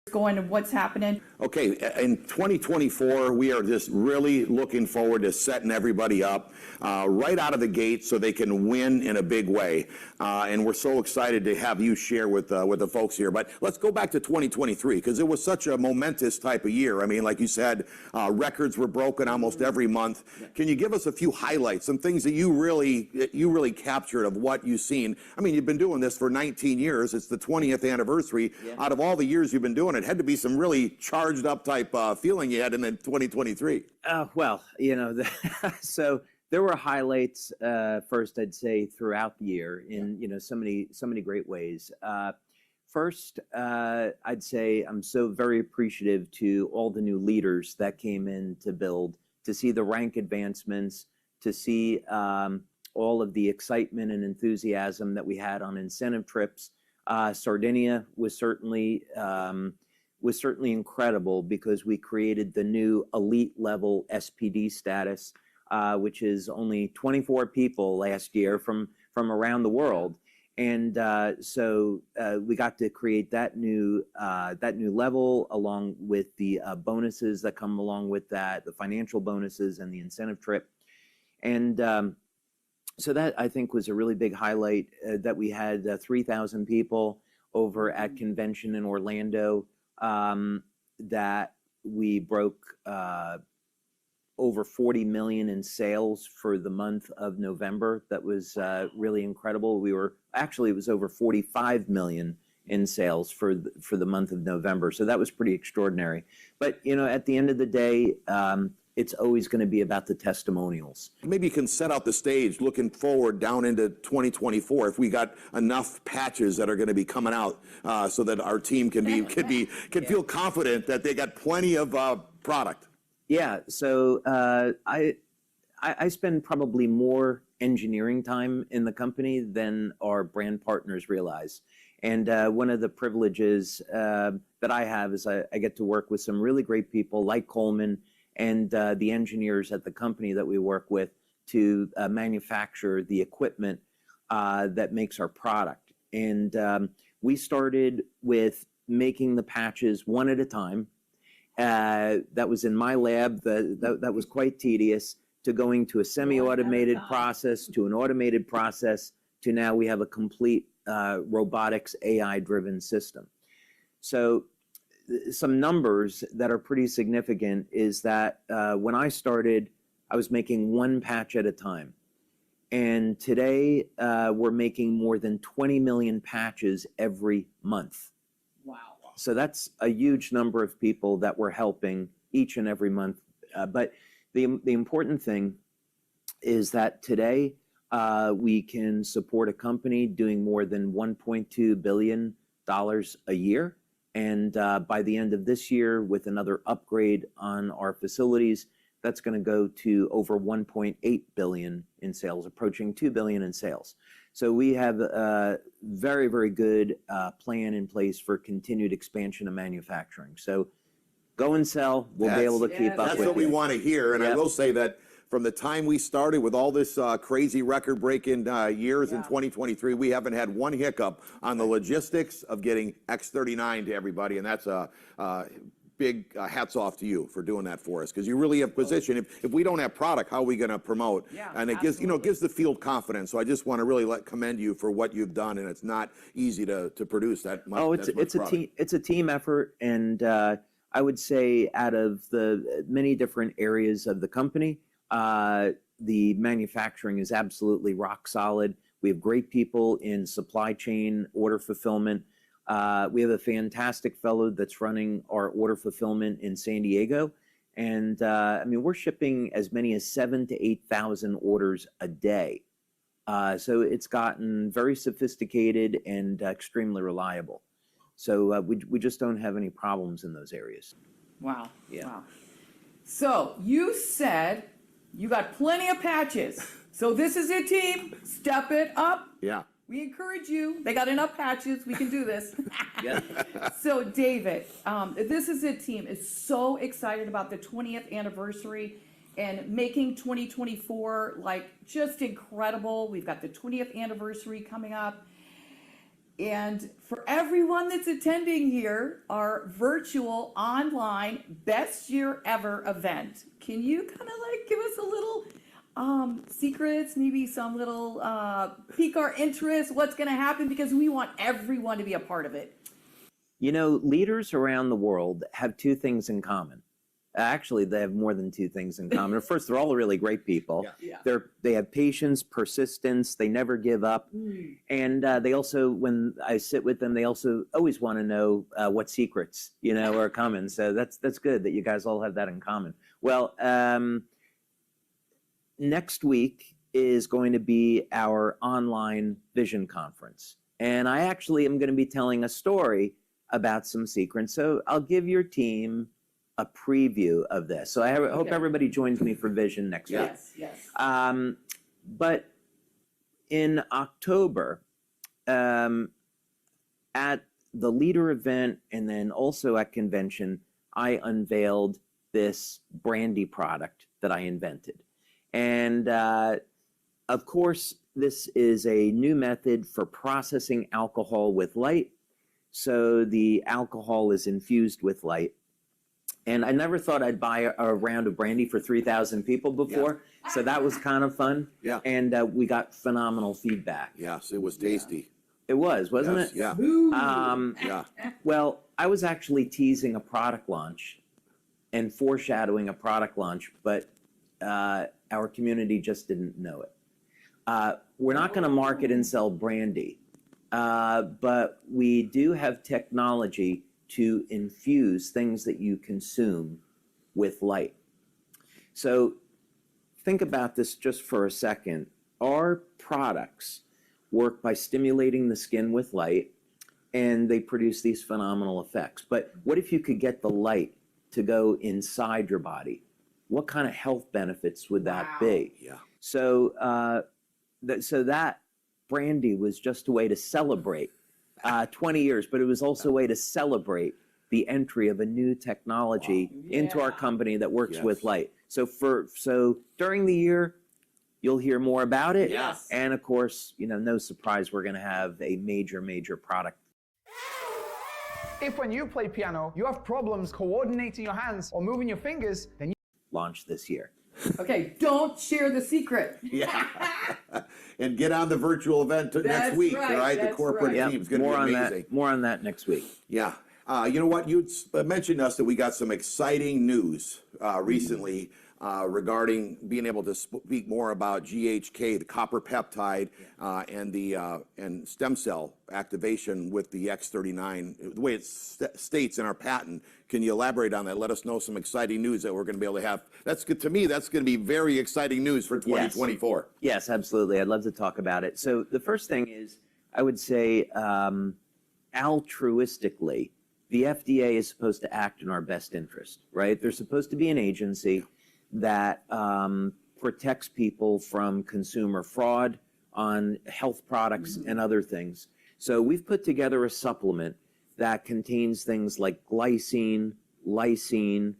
going and what's happening? Okay, in 2024, we are just really looking forward to setting everybody up right out of the gate so they can win in a big way. And we're so excited to have you share with the folks here. But let's go back to 2023 because it was such a momentous type of year. I mean, like you said, records were broken almost every month. Can you give us a few highlights, some things that you really captured of what you've seen? I mean, you've been doing this for 19 years. It's the 20th anniversary. Yeah. Out of all the years you've been doing it, had to be some really charged up type feeling you had in 2023. Well, you know, so there were highlights. First, I'd say throughout the year in so many great ways. First, I'd say I'm so very appreciative to all the new leaders that came in to build, to see the rank advancements, to see all of the excitement and enthusiasm that we had on incentive trips. Sardinia was certainly incredible because we created the new elite level SPD status, which is only 24 people last year from around the world. And so we got to create that new level along with the bonuses that come along with that, the financial bonuses and the incentive trip. And so that I think was a really big highlight, that we had 3,000 people over at convention in Orlando, that we broke over 40 million in sales for the month of November. That was really incredible. It was over 45 million in sales for the month of November. So that was pretty extraordinary. But at the end of the day, it's always going to be about the testimonials. Maybe you can set out the stage looking forward down into 2024 if we got enough patches that are going to be coming out so that our team can feel confident that they got plenty of product. Yeah, so I spend probably more engineering time in the company than our brand partners realize. And one of the privileges that I have is I get to work with some really great people like Coleman and the engineers at the company that we work with to manufacture the equipment that makes our product. And we started with making the patches one at a time. That was in my lab. That was quite tedious, to going to a semi-automated process, to an automated process, to now we have a complete robotics AI-driven system. So some numbers that are pretty significant is that when I started, I was making one patch at a time. And today we're making more than 20 million patches every month. Wow. So that's a huge number of people that we're helping each and every month. But the important thing is that today we can support a company doing more than $1.2 billion a year. And by the end of this year, with another upgrade on our facilities, that's going to go to over 1.8 billion in sales, approaching 2 billion in sales. So we have a very, very good plan in place for continued expansion of manufacturing. So go and sell. We'll be able to keep up with it. That's what we want to hear. And I will say that from the time we started with all this crazy record-breaking years in 2023, we haven't had one hiccup on the logistics of getting X39 to everybody, and that's a big hats off to you for doing that for us, because you really have position. If we don't have product, how are we going to promote? Yeah, and it gives gives the field confidence. So I just want to really commend you for what you've done, and it's not easy to produce that much. Oh, it's a team effort, and I would say out of the many different areas of the company, the manufacturing is absolutely rock solid. We have great people in supply chain, order fulfillment. We have a fantastic fellow that's running our order fulfillment in San Diego. And I mean, we're shipping as many as 7,000 to 8,000 orders a day. So it's gotten very sophisticated and extremely reliable. So we just don't have any problems in those areas. Wow. Yeah. Wow. So you said you got plenty of patches. So this is your team. Step it up. Yeah. We encourage you. They got enough patches. We can do this. Yeah. So David, This Is It team is so excited about the 20th anniversary and making 2024 like just incredible. We've got the 20th anniversary coming up. And for everyone that's attending here, our virtual online best year ever event, can you kind of like give us a little secrets, maybe some little pique our interest, what's going to happen? Because we want everyone to be a part of it. You know, leaders around the world have two things in common. Actually, they have more than two things in common. First, they're all really great people. Yeah. They have patience, persistence. They never give up. And they also, when I sit with them, they also always want to know what secrets, you know, are coming. So that's good that you guys all have that in common. Well, next week is going to be our online vision conference. And I actually am going to be telling a story about some secrets. So I'll give your team a preview of this. So I hope everybody joins me for Vision next week. Yes. But in October, at the leader event and then also at convention, I unveiled this brandy product that I invented. And of course, this is a new method for processing alcohol with light. So the alcohol is infused with light. And I never thought I'd buy a round of brandy for 3,000 people before. Yeah. So that was kind of fun. Yeah. And we got phenomenal feedback. Yes, it was tasty. It was, wasn't it? Yeah. Yeah. Well, I was actually teasing a product launch and foreshadowing a product launch, but our community just didn't know it. We're not going to market and sell brandy, but we do have technology to infuse things that you consume with light. So think about this just for a second. Our products work by stimulating the skin with light, and they produce these phenomenal effects. But what if you could get the light to go inside your body? What kind of health benefits would that be? Yeah. So, that brandy was just a way to celebrate 20 years, but it was also a way to celebrate the entry of a new technology into our company that works with light. So during the year, you'll hear more about it. Yes. And of course, you know, no surprise, we're going to have a major product. If when you play piano, you have problems coordinating your hands or moving your fingers, then you Launch this year. Okay, don't share the secret. Yeah. And get on the virtual event next week, right, all right? The that's corporate right. team's going to be amazing. More on that next week. Yeah. You know what? You mentioned us that we got some exciting news recently regarding being able to speak more about GHK, the copper peptide, and stem cell activation with the X39, the way it states in our patent. Can you elaborate on that? Let us know some exciting news that we're going to be able to have. That's good to me. That's going to be very exciting news for 2024. Yes, absolutely. I'd love to talk about it. So the first thing is, I would say, altruistically, the FDA is supposed to act in our best interest, right? They're supposed to be an agency that protects people from consumer fraud on health products and other things. So we've put together a supplement that contains things like glycine, lysine,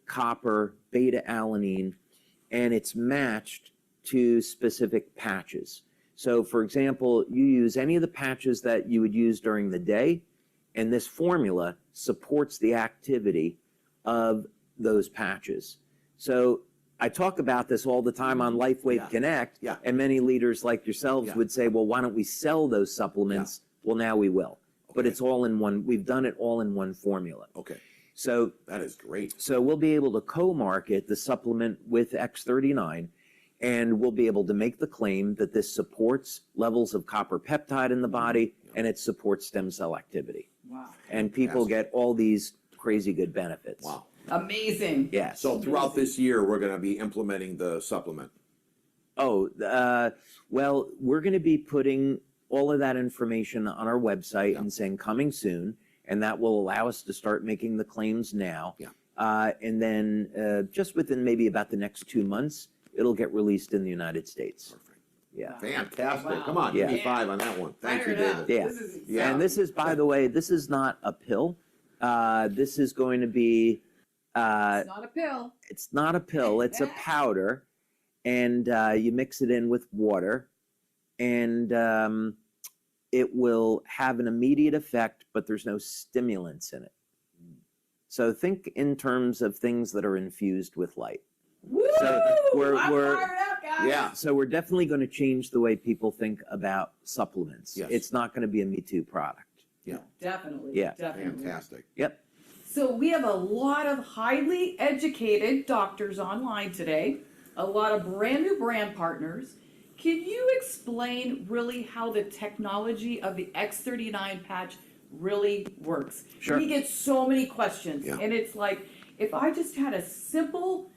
copper, beta-alanine, and it's matched to specific patches. So for example, you use any of the patches that you would use during the day, and this formula supports the activity of those patches. So I talk about this all the time on LifeWave Connect, and many leaders like yourselves would say, well, why don't we sell those supplements? Well, now we will. But it's all in one, we've done it all in one formula. Okay. So that is great. So we'll be able to co-market the supplement with X39, and we'll be able to make the claim that this supports levels of copper peptide in the body, and it supports stem cell activity. Wow. And people get all these crazy good benefits. Wow. Amazing. Yeah. So throughout this year, we're going to be implementing the supplement. Oh, well, we're going to be putting all of that information on our website and saying coming soon, and that will allow us to start making the claims now. Yeah. And then just within maybe about the next 2 months, it'll get released in the United States. Perfect. Yeah. Fantastic. Wow. Come on, give me Yeah. 5 on that one. Thank you, Fire it David. up. Yeah. This is Yeah. And this is, by the way, this is not a pill. This is going to be, It's not a pill. it's not a pill, it's a powder, and you mix it in with water, and it will have an immediate effect, but there's no stimulants in it. So think in terms of things that are infused with light. Woo! So we're fired up, guys. Yeah. so we're definitely going to change the way people think about supplements. Yes. It's not going to be a Me Too product. Yeah. Definitely. Yeah. Definitely. Fantastic. Yep. So we have a lot of highly educated doctors online today, a lot of brand new brand partners. Can you explain really how the technology of the X39 patch really works? Sure. We get so many questions, Yeah. and it's like, if I just had a simple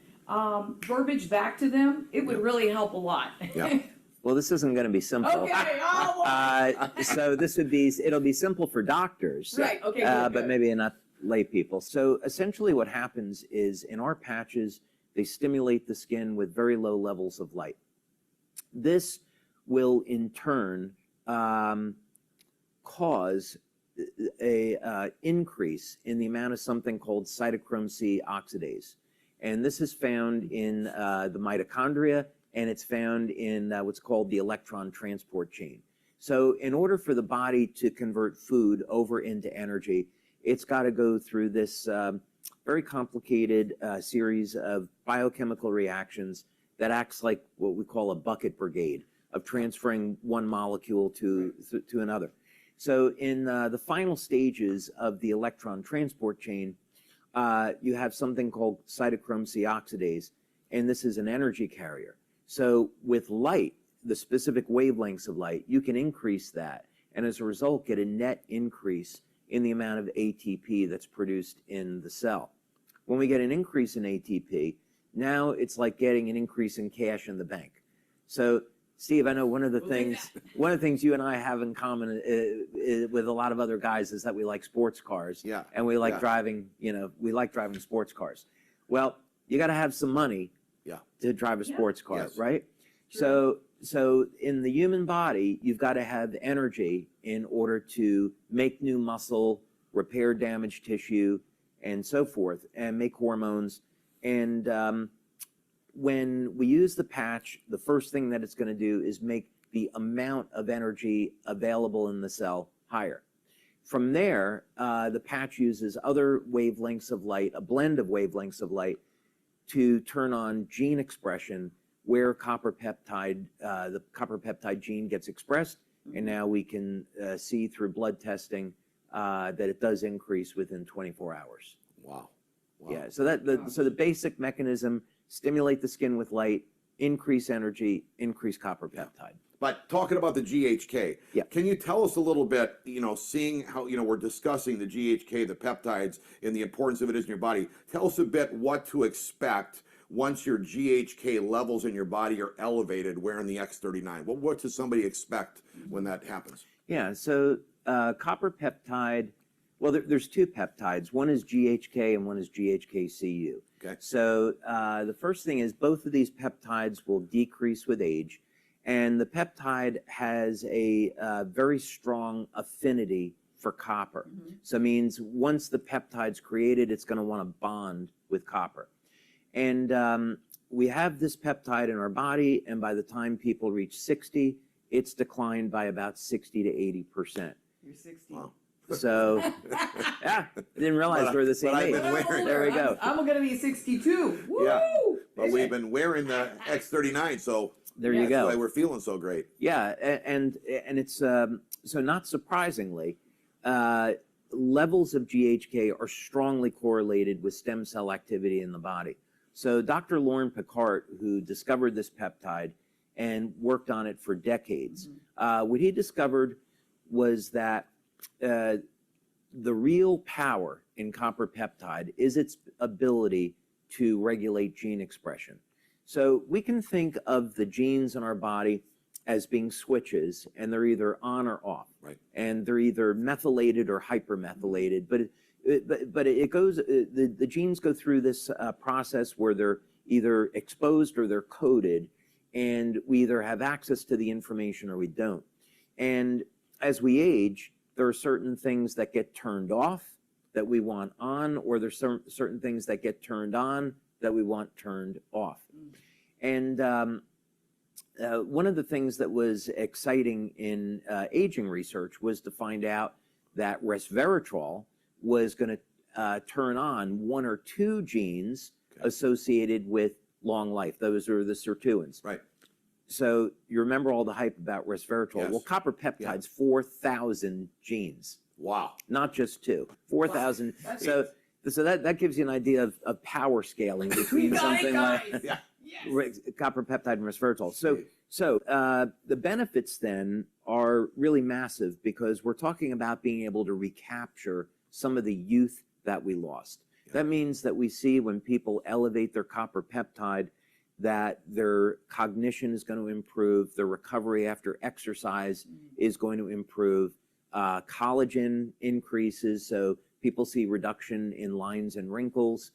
verbiage back to them, it would really help a lot. Yeah. Well, this isn't going to be simple. Okay, oh, So it'll be simple for doctors. Right, okay, good, But good. maybe not lay people. So essentially what happens is in our patches, they stimulate the skin with very low levels of light. This will in turn cause a increase in the amount of something called cytochrome C oxidase. And this is found in the mitochondria, and it's found in what's called the electron transport chain. So in order for the body to convert food over into energy, it's got to go through this very complicated series of biochemical reactions that acts like what we call a bucket brigade of transferring one molecule to another. So in the final stages of the electron transport chain, you have something called cytochrome C oxidase, and this is an energy carrier. So with light, the specific wavelengths of light, you can increase that, and as a result, get a net increase in the amount of ATP that's produced in the cell. When we get an increase in ATP, now it's like getting an increase in cash in the bank. So, Steve, I know one of the things you and I have in common with a lot of other guys is that we like sports cars. Yeah. And we like Yeah. driving, we like driving sports cars. Well, you got to have some money Yeah. to drive a sports car, Yes. right? So in the human body, you've got to have energy in order to make new muscle, repair damaged tissue, and so forth, and make hormones. And when we use the patch, the first thing that it's going to do is make the amount of energy available in the cell higher. From there, the patch uses other wavelengths of light, a blend of wavelengths of light, to turn on gene expression where copper peptide, the copper peptide gene gets expressed, and now we can see through blood testing that it does increase within 24 hours. Wow. Wow. Yeah, so the basic mechanism: stimulate the skin with light, increase energy, increase copper peptide. But talking about the GHK, Yeah. can you tell us a little bit, seeing how, we're discussing the GHK, the peptides, and the importance of it is in your body. Tell us a bit what to expect once your GHK levels in your body are elevated wearing the X39. What does somebody expect when that happens? Yeah, so copper peptide, well, there's two peptides. One is GHK and one is GHK-Cu. Okay. So the first thing is both of these peptides will decrease with age, and the peptide has a very strong affinity for copper. So it means once the peptide's created, it's going to want to bond with copper. And we have this peptide in our body, and by the time people reach 60, it's declined by about 60 to 80%. You're 60. Wow. So, yeah, I didn't realize we're the same I've age. been wearing- There we go. I'm going to be 62. Woo! Yeah. But we've been wearing the X39, so There you that's go. why we're feeling so great. Yeah, and it's so not surprisingly, levels of GHK are strongly correlated with stem cell activity in the body. So Dr. Lauren Picard, who discovered this peptide and worked on it for decades, what he discovered was that the real power in copper peptide is its ability to regulate gene expression. So we can think of the genes in our body as being switches, and they're either on or off. Right. And they're either methylated or hypermethylated. But it goes, the genes go through this process where they're either exposed or they're coded, and we either have access to the information or we don't. And as we age, there are certain things that get turned off that we want on, or there's certain things that get turned on that we want turned off. And one of the things that was exciting in aging research was to find out that resveratrol was going to turn on one or two genes associated with long life. Those are the sirtuins. Right. So you remember all the hype about resveratrol. Yes. Well, copper peptide's 4,000 genes, Wow. not just two. 4,000. That's So that gives you an idea of power scaling between got it, something guys. like Yeah. Yes. copper peptide and resveratrol. So the benefits then are really massive because we're talking about being able to recapture some of the youth that we lost. Yeah. That means that we see when people elevate their copper peptide that their cognition is going to improve, their recovery after exercise is going to improve, collagen increases, so people see reduction in lines and wrinkles.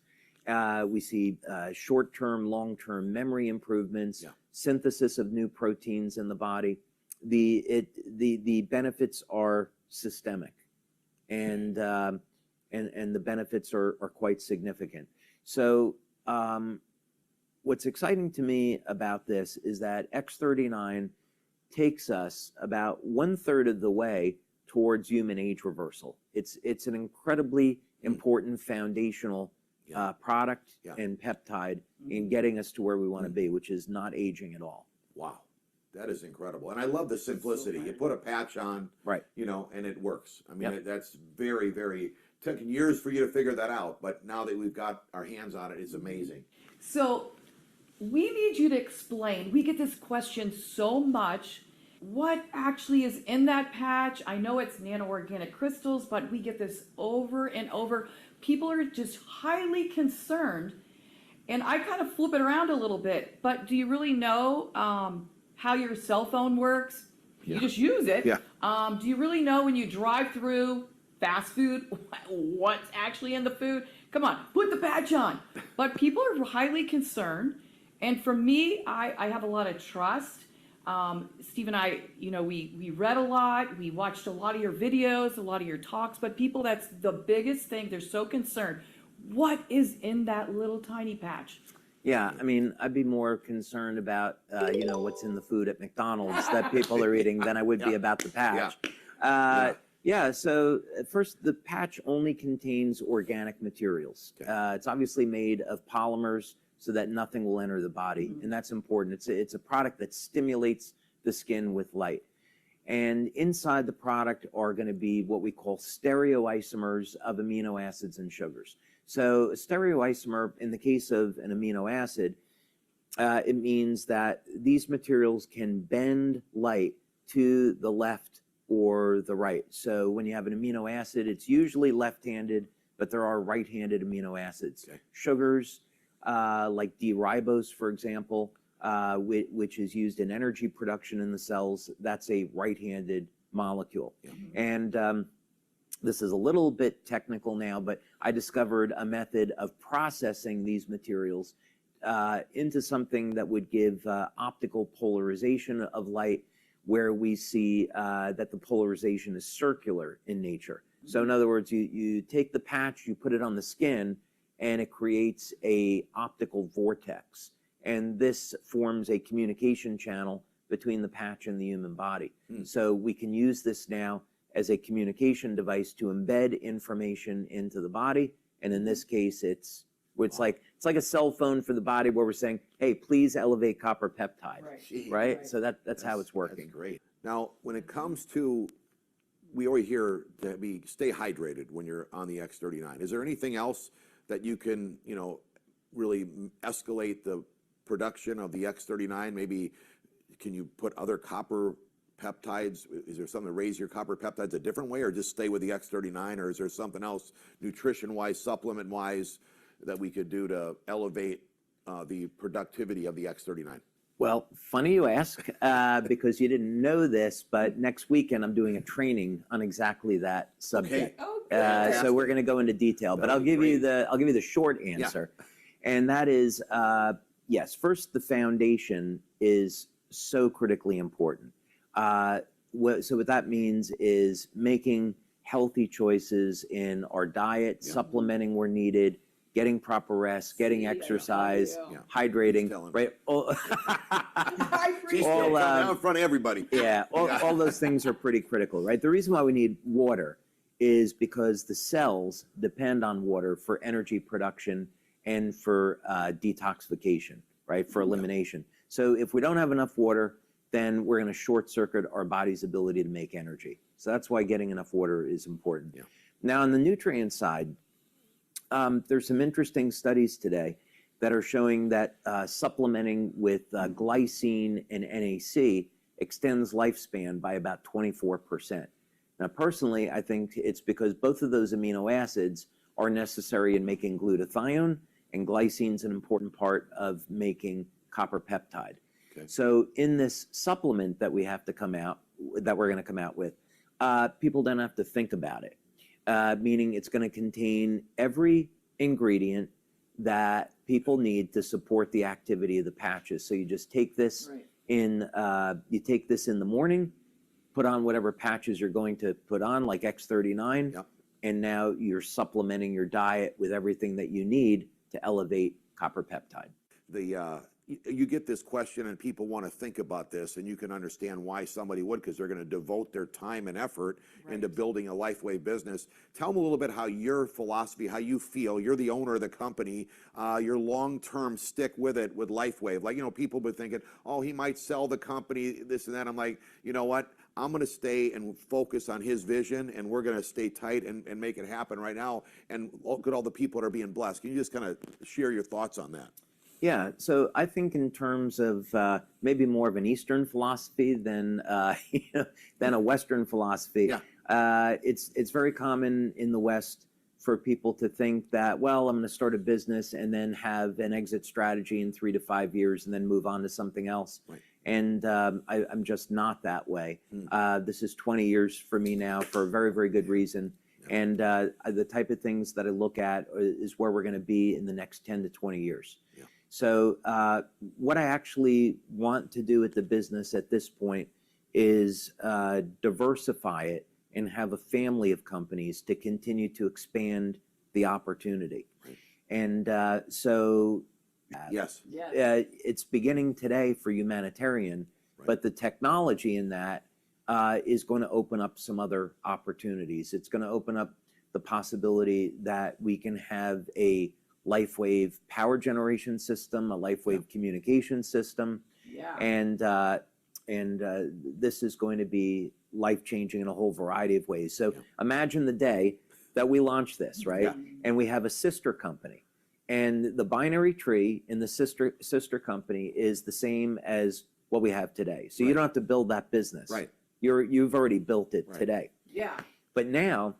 We see short-term, long-term memory improvements, synthesis of new proteins in the body. The benefits are systemic, and the benefits are quite significant. So what's exciting to me about this is that X39 takes us about 1/3 of the way towards human age reversal. It's an incredibly important foundational product and peptide in getting us to where we want to be, which is not aging at all. Wow. That is incredible. And I love the simplicity. You put a patch on, Right. you know, and it works. I mean, Yep. that's very, very, taken years for you to figure that out. But now that we've got our hands on it, it's amazing. So we need you to explain. We get this question so much. What actually is in that patch? I know it's nano-organic crystals, but we get this over and over. People are just highly concerned. And I kind of flip it around a little bit. But do you really know how your cell phone works? You just use it. Yeah. Do you really know when you drive through fast food what's actually in the food? Come on, put the patch on. But people are highly concerned. And for me, I have a lot of trust. Steve and I, you know, we read a lot, we watched a lot of your videos, a lot of your talks, but people, that's the biggest thing. They're so concerned. What is in that little tiny patch? Yeah, I mean, I'd be more concerned about, you know, what's in the food at McDonald's that people are eating than I would be about the patch. So first, the patch only contains organic materials. It's obviously made of polymers so that nothing will enter the body, and that's important. It's a product that stimulates the skin with light. And inside the product are going to be what we call stereoisomers of amino acids and sugars. So a stereoisomer, in the case of an amino acid, it means that these materials can bend light to the left or the right. So when you have an amino acid, it's usually left-handed, but there are right-handed amino acids. Sugars, like D-ribose, for example, which is used in energy production in the cells, that's a right-handed molecule. And this is a little bit technical now, but I discovered a method of processing these materials into something that would give optical polarization of light, where we see that the polarization is circular in nature. So in other words, you take the patch, you put it on the skin, and it creates a optical vortex. And this forms a communication channel between the patch and the human body. So we can use this now as a communication device to embed information into the body. And in this case, it's like a cell phone for the body, where we're saying, hey, please elevate copper peptide, right? So that's how it's working. That's great. Now, when it comes to, we always hear to stay hydrated when you're on the X39. Is there anything else that you can, you know, really escalate the production of the X39? Maybe can you put other copper peptides? Is there something to raise your copper peptides a different way, or just stay with the X39? Or is there something else nutrition-wise, supplement-wise, that we could do to elevate the productivity of the X39? Well, funny you ask, because you didn't know this, but next weekend I'm doing a training on exactly that subject. So we're going to go into detail, but I'll give you the short answer, and that is yes. First, the foundation is so critically important. So what that means is making healthy choices in our diet, supplementing where needed, getting proper rest, getting exercise, hydrating, telling right? She's still coming out in front of everybody. Yeah, all those things are pretty critical, right? The reason why we need water is because the cells depend on water for energy production and for detoxification, right? For elimination. So if we don't have enough water, then we're going to short circuit our body's ability to make energy. So that's why getting enough water is important. Yeah. Now, on the nutrient side, there's some interesting studies today that are showing that supplementing with glycine and NAC extends lifespan by about 24%. Now, personally, I think it's because both of those amino acids are necessary in making glutathione, and glycine is an important part of making copper peptide. Okay. So in this supplement that we have to come out, that we're going to come out with, people don't have to think about it, meaning it's going to contain every ingredient that people need to support the activity of the patches. So you just take this in the morning, put on whatever patches you're going to put on, like X39, and now you're supplementing your diet with everything that you need to elevate copper peptide. You get this question and people want to think about this, and you can understand why somebody would, because they're going to devote their time and effort into building a LifeWave business. Tell them a little bit how your philosophy, how you feel. You're the owner of the company. Your long-term stick with it with LifeWave. Like, people have been thinking, oh, he might sell the company, this and that. I'm like, you know what? I'm going to stay and focus on his vision, and we're going to stay tight and make it happen right now. And look at all the people that are being blessed. Can you just kind of share your thoughts on that? Yeah, so I think in terms of maybe more of an Eastern philosophy than than a Western philosophy. Yeah. It's very common in the West for people to think that, well, I'm going to start a business and then have an exit strategy in 3 to 5 years and then move on to something else. Right. And I'm just not that way. This is 20 years for me now for a very, very good reason. Yeah. And the type of things that I look at is where we're going to be in the next 10 to 20 years. Yeah. So what I actually want to do with the business at this point is diversify it and have a family of companies to continue to expand the opportunity. Right. And so it's beginning today for humanitarian, but the technology in that is going to open up some other opportunities. It's going to open up the possibility that we can have a LifeWave power generation system, a LifeWave communication system, and this is going to be life-changing in a whole variety of ways. So imagine the day that we launch this, right? And we have a sister company, and the binary tree in the sister company is the same as what we have today. So you don't have to build that business. Right. You've already built it today. Yeah. But now,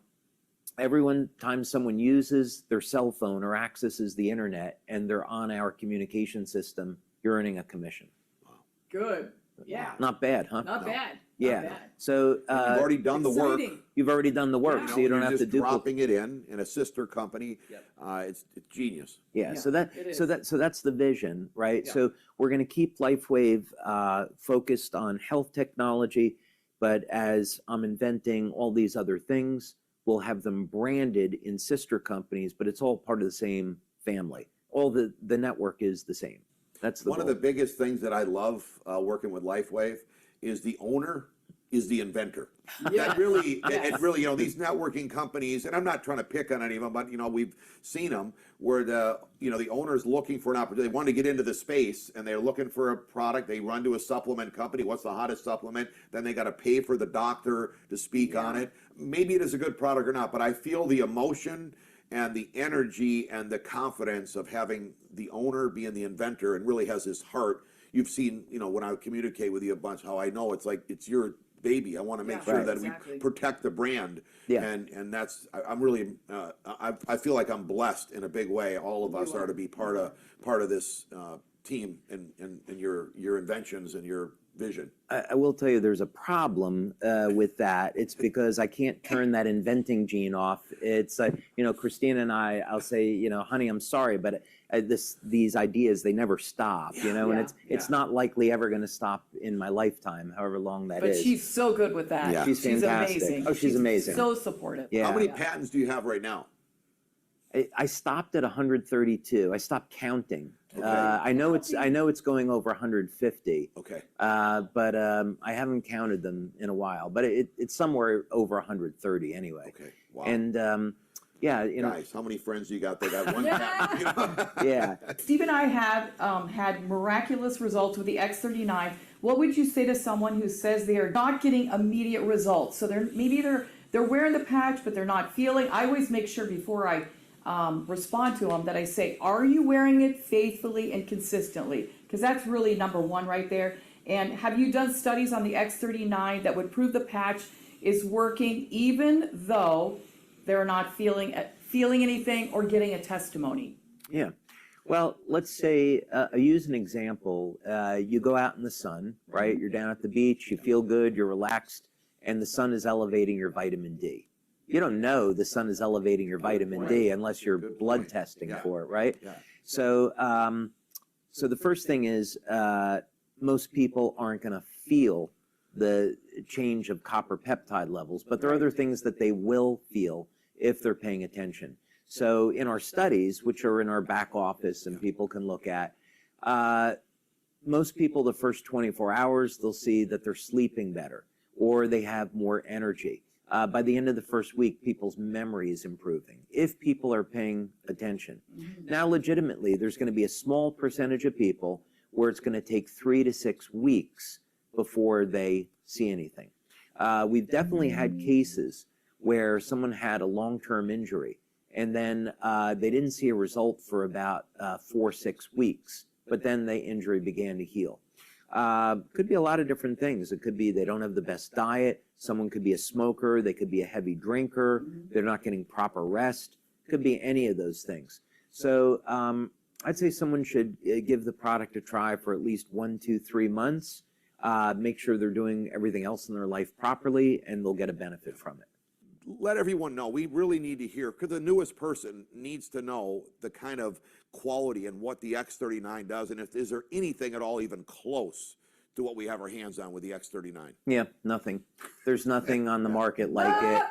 time someone uses their cell phone or accesses the internet and they're on our communication system, you're earning a commission. Wow. Good. Yeah. Not bad, huh? Not bad. Yeah. Not bad. So you've already done the work. You've already done the work, so you don't have to duplicate. Dropping it in a sister company. It's genius. Yeah. So that's the vision, right? Yeah. So we're going to keep LifeWave focused on health technology, but as I'm inventing all these other things, we'll have them branded in sister companies, but it's all part of the same family. All the network is the same. That's the one of the biggest things that I love working with LifeWave is the owner is the inventor. That really, it really, these networking companies, and I'm not trying to pick on any of them, but we've seen them where the owner's looking for an opportunity. They want to get into the space and they're looking for a product. They run to a supplement company. What's the hottest supplement? Then they got to pay for the doctor to speak on it. Maybe it is a good product or not, but I feel the emotion and the energy and the confidence of having the owner being the inventor and really has his heart. You've seen, when I communicate with you a bunch, how I know it's like it's your baby. I want to make sure that we protect the brand. Yeah. And that's, I'm really, I feel like I'm blessed in a big way. All of us are to be part of this team and your inventions and your vision. I will tell you there's a problem with that. It's because I can't turn that inventing gene off. It's Christina and I'll say, honey, I'm sorry, but these ideas, they never stop, and it's not likely ever going to stop in my lifetime, however long that is. But she's so good with that. Yeah. She's fantastic. Amazing. Oh, she's amazing. So supportive. Yeah. How many patents do you have right now? I stopped at 132. I stopped counting. Okay. I know it's going over 150. Okay. But I haven't counted them in a while. But it's somewhere over 130 anyway. Okay. Wow. And yeah, Guys, how many friends you got that got one patent? You know? yeah. Steve and I have had miraculous results with the X39. What would you say to someone who says they are not getting immediate results? So they're wearing the patch, but they're not feeling. I always make sure before I respond to them that I say, are you wearing it faithfully and consistently? Because that's really number one right there. And have you done studies on the X39 that would prove the patch is working even though they're not feeling anything or getting a testimony? Yeah. Well, let's say, I use an example. You go out in the sun, right? You're down at the beach, you feel good, you're relaxed, and the sun is elevating your vitamin D. You don't know the sun is elevating your vitamin D unless you're blood testing for it, right? Yeah. So, so the first thing is, most people aren't going to feel the change of copper peptide levels, but there are other things that they will feel if they're paying attention. So in our studies, which are in our back office and people can look at, most people the first 24 hours, they'll see that they're sleeping better or they have more energy. By the end of the first week, people's memory is improving if people are paying attention. Now, legitimately, there's going to be a small percentage of people where it's going to take 3 to 6 weeks before they see anything. We've definitely had cases where someone had a long-term injury and then they didn't see a result for about 4 or 6 weeks, but then the injury began to heal. Could be a lot of different things. It could be they don't have the best diet. Someone could be a smoker. They could be a heavy drinker. They're not getting proper rest. Could be any of those things. So I'd say someone should give the product a try for at least 1, 2, 3 months. Make sure they're doing everything else in their life properly, and they'll get a benefit from it. Let everyone know, we really need to hear, because the newest person needs to know the kind of quality and what the X39 does, and is there anything at all even close to what we have our hands on with the X39? Yeah, nothing. There's nothing on the market like it.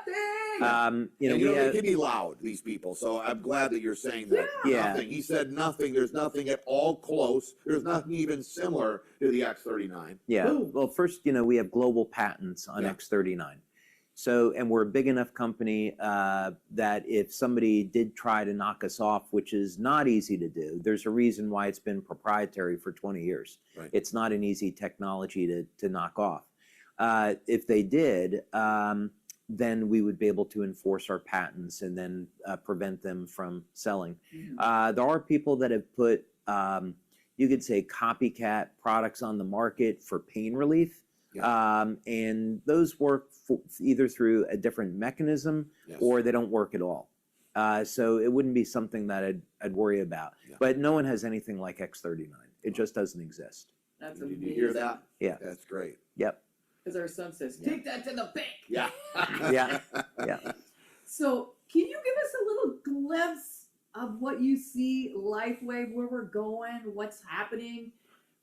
You know, they can be loud, these people, so I'm glad that you're saying that. Yeah. Nothing. He said nothing. There's nothing at all close. There's nothing even similar to the X39. Yeah. Ooh. Well, first, you know, we have global patents on X39. So, and we're a big enough company that if somebody did try to knock us off, which is not easy to do, there's a reason why it's been proprietary for 20 years. Right. It's not an easy technology to knock off. If they did, then we would be able to enforce our patents and then prevent them from selling. There are people that have put, you could say, copycat products on the market for pain relief. And those work either through a different mechanism or they don't work at all. So it wouldn't be something that I'd worry about. But no one has anything like X39. It just doesn't exist. That's Did amazing. you hear that? Yeah. That's great. Yep. Because our son says, take that to the bank. Yeah. Yeah. Yeah. So can you give us a little glimpse of what you see, LifeWave, where we're going, what's happening?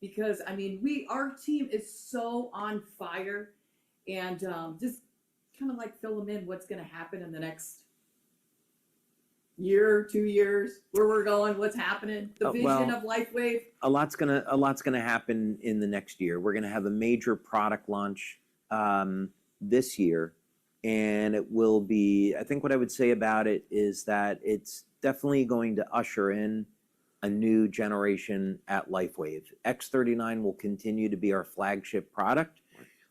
Because I mean, our team is so on fire, and just kind of like fill them in what's going to happen in the next year, 2 years, where we're going, what's happening, the vision of LifeWave. A lot's gonna happen in the next year. We're gonna have a major product launch this year, and it will be. I think what I would say about it is that it's definitely going to usher in a new generation at LifeWave. X39 will continue to be our flagship product,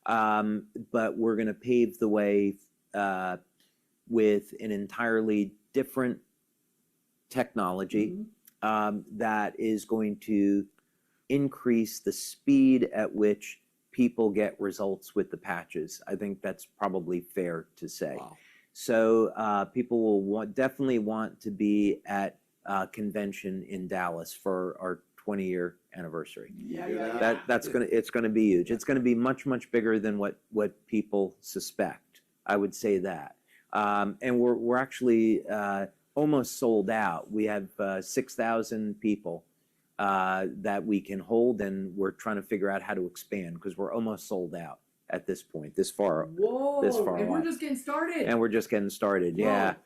but we're going to pave the way with an entirely different technology that is going to increase the speed at which people get results with the patches. I think that's probably fair to say. Wow. So people will definitely want to be at convention in Dallas for our 20-year anniversary. It's gonna be huge. It's gonna be much bigger than what people suspect. I would say that. And we're actually almost sold out. We have 6,000 people that we can hold, and we're trying to figure out how to expand because we're almost sold out at this point. This far Whoa! this far And we're along. just getting started. And we're just getting started. Yeah.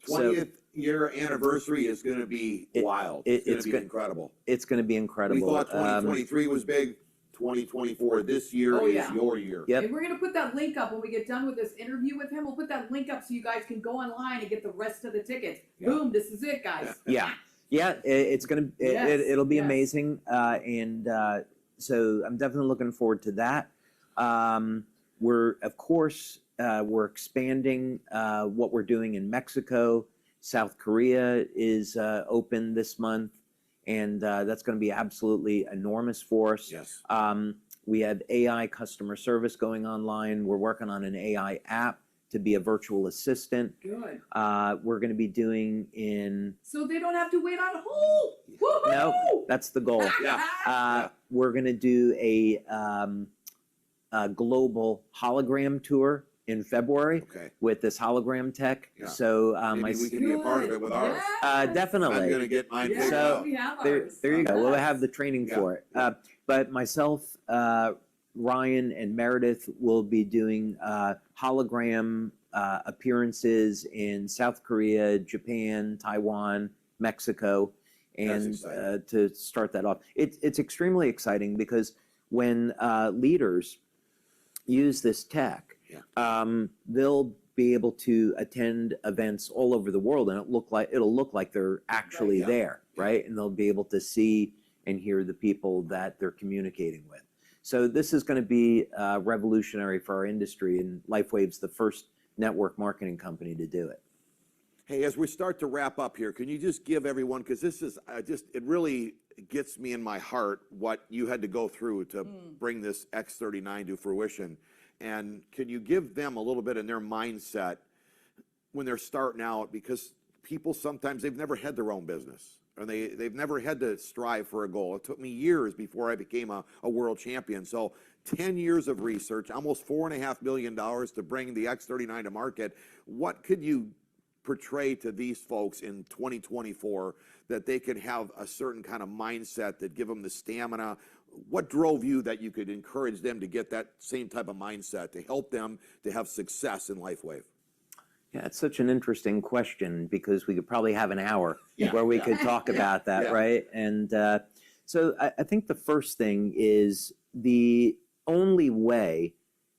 20th year anniversary is going to be wild. It's going to be incredible. It's going to be We incredible. thought 2023 was big. 2024, this year Oh, is yeah. your year. Yep. And we're gonna put that link up when we get done with this interview with him. We'll put that link up so you guys can go online and get the rest of the tickets. Yeah. Boom, this is it, guys. Yeah, it's gonna Yes, it'll be yes. amazing, and so I'm definitely looking forward to that. We're of course we're expanding what we're doing in Mexico. South Korea is open this month, and that's going to be absolutely enormous for us. Yes. We have AI customer service going online. We're working on an AI app to be a virtual assistant. Good. We're going to be doing in So they don't have to wait on hold. Woohoo! no, that's the goal. Yeah. We're going to do a global hologram tour in February Okay. with this hologram tech. Yeah. So Maybe we can be a part of it with ours. I'm definitely. going to get mine Yeah, picked So, up. we have There, ours. there you go. Yes. We'll have the training Yeah. for it. But myself, Ryan, and Meredith will be doing hologram appearances in South Korea, Japan, Taiwan, Mexico, and exciting. to start that off. It's extremely exciting because when leaders use this tech, they'll be able to attend events all over the world, and it'll look like they're actually yeah. there, right? And they'll be able to see and hear the people that they're communicating with. So this is going to be revolutionary for our industry, and LifeWave's the first network marketing company to do it. Hey, as we start to wrap up here, can you just give everyone, because this is it really gets me in my heart what you had to go through to bring this X39 to fruition. And can you give them a little bit in their mindset when they're starting out? Because people sometimes, they've never had their own business, and they've never had to strive for a goal. It took me years before I became a world champion. So 10 years of research, almost $4.5 million to bring the X39 to market. What could you portray to these folks in 2024 that they could have a certain kind of mindset that give them the stamina? What drove you that you could encourage them to get that same type of mindset to help them to have success in LifeWave? Yeah, it's such an interesting question because we could probably have an hour Yeah, where we yeah. could talk about that, Yeah. right? And so I think the first thing is the only way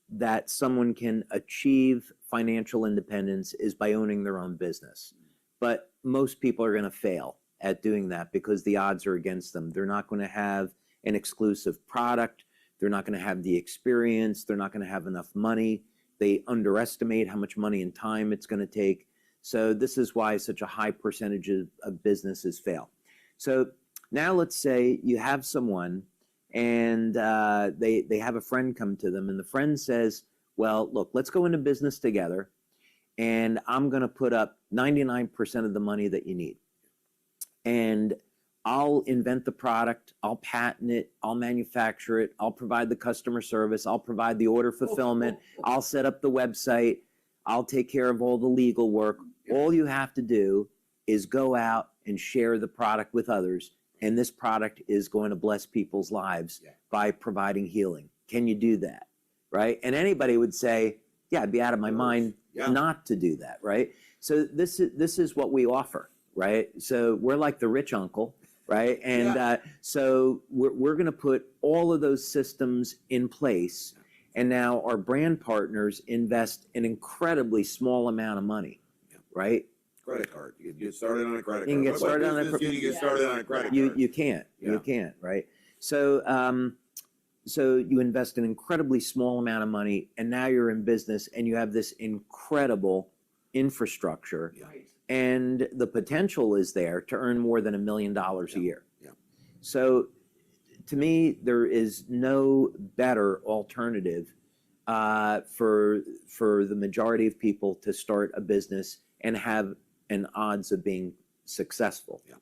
that someone can achieve financial independence is by owning their own business. But most people are going to fail at doing that because the odds are against them. They're not going to have an exclusive product. They're not going to have the experience. They're not going to have enough money. They underestimate how much money and time it's going to take. So this is why such a high percentage of businesses fail. So now let's say you have someone and they have a friend come to them, and the friend says, well, look, let's go into business together, and I'm going to put up 99% of the money that you need. And I'll invent the product, I'll patent it, I'll manufacture it, I'll provide the customer service, I'll provide the order fulfillment, I'll set up the website, I'll take care of all the legal work. All you have to do is go out and share the product with others, and this product is going to bless people's lives by providing healing. Can you do that? Right? And anybody would say, yeah, I'd be out of my mind not to do that, right? So this is what we offer, right? So we're like the rich uncle, right? And so we're going to put all of those systems in place, and now our brand partners invest an incredibly small amount of money, right? Credit card. You can get started on a credit card. You can get What started on a business can you get started on a credit card? You can't. Yeah. You can't, right? So so you invest an incredibly small amount of money, and now you're in business, and you have this incredible infrastructure, and the potential is there to earn more than $1 million a year. Yeah. So to me, there is no better alternative for the majority of people to start a business and have an odds of being successful. Yeah.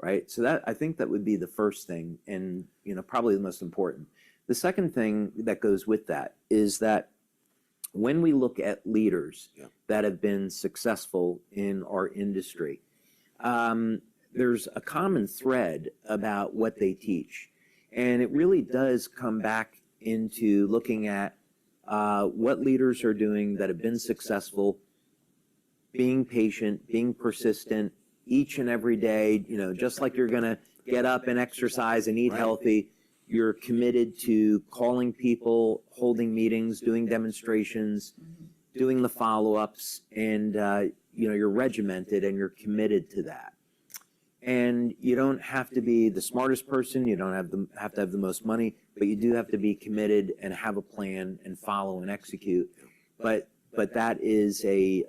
Right? So that, I think that would be the first thing, and probably the most important. The second thing that goes with that is that when we look at leaders that have been successful in our industry, there's a common thread about what they teach. And it really does come back into looking at what leaders are doing that have been successful, being patient, being persistent each and every day, you know, just like you're going to get up and exercise and eat healthy, you're committed to calling people, holding meetings, doing demonstrations, doing the follow-ups, and you know, you're regimented and you're committed to that. And you don't have to be the smartest person, you don't have to have the most money, but you do have to be committed and have a plan and follow and execute. But that is a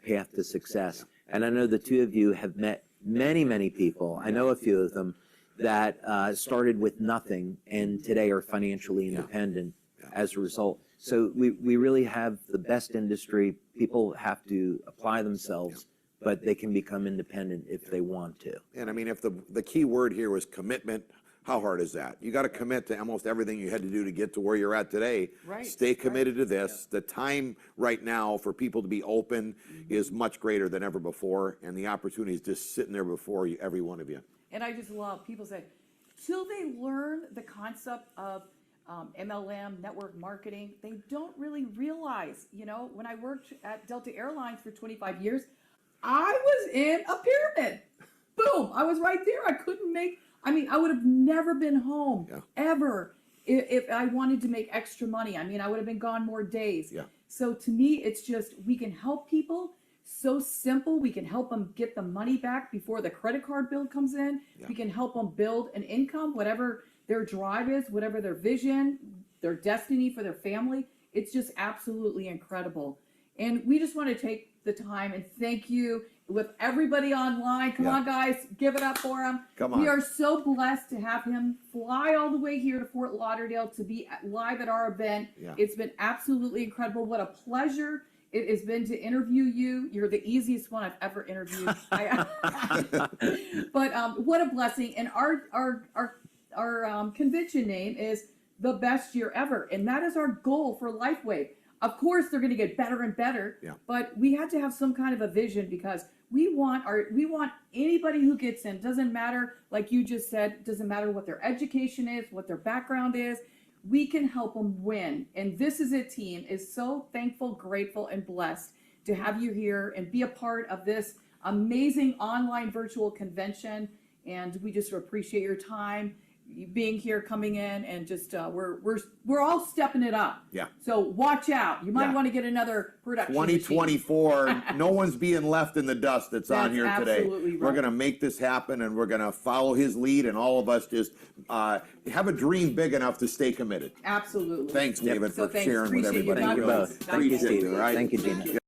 path to success. And I know the two of you have met many people, I know a few of them, that started with nothing and today are financially independent as a result. So we really have the best industry. People have to apply themselves, but they can become independent if they want to. And I mean, if the key word here was commitment, how hard is that? You got to commit to almost everything you had to do to get to where you're at today. Right. Stay committed to this. The time right now for people to be open is much greater than ever before, and the opportunity is just sitting there before you, every one of you. And I just love, people say, till they learn the concept of MLM, network marketing, they don't really realize, you know, when I worked at Delta Airlines for 25 years, I was in a pyramid. Boom, I was right there. I couldn't make, I mean, I would have never been home ever if I wanted to make extra money. I mean, I would have been gone more days. Yeah. So to me, it's just, we can help people. So simple. We can help them get the money back before the credit card bill comes in. We can help them build an income, whatever their drive is, whatever their vision, their destiny for their family. It's just absolutely incredible. And we just want to take the time and thank you with everybody online. Come on, guys, give it up for him. Come on. We are so blessed to have him fly all the way here to Fort Lauderdale to be live at our event. It's been absolutely incredible. What a pleasure it has been to interview you. You're the easiest one I've ever interviewed. But what a blessing. And our convention name is The Best Year Ever. And that is our goal for LifeWave. Of course, they're going to get better and better, but we had to have some kind of a vision because we want anybody who gets in, doesn't matter, like you just said, doesn't matter what their education is, what their background is, we can help them win. And this is a team is so thankful, grateful, and blessed to have you here and be a part of this amazing online virtual convention. And we just appreciate your time, you being here, coming in, and just we're all stepping it up. Yeah. So watch out. You might want to get another production. 2024, no one's being left in the dust that's on here today. Absolutely right. We're going to make this happen, and we're going to follow his lead, and all of us just have a dream big enough to stay committed. Absolutely. Thanks, David, So for thanks. sharing with Appreciate you. everybody. Thank you God both. bless. Appreciate Thank it. All right? Thank you, Gina.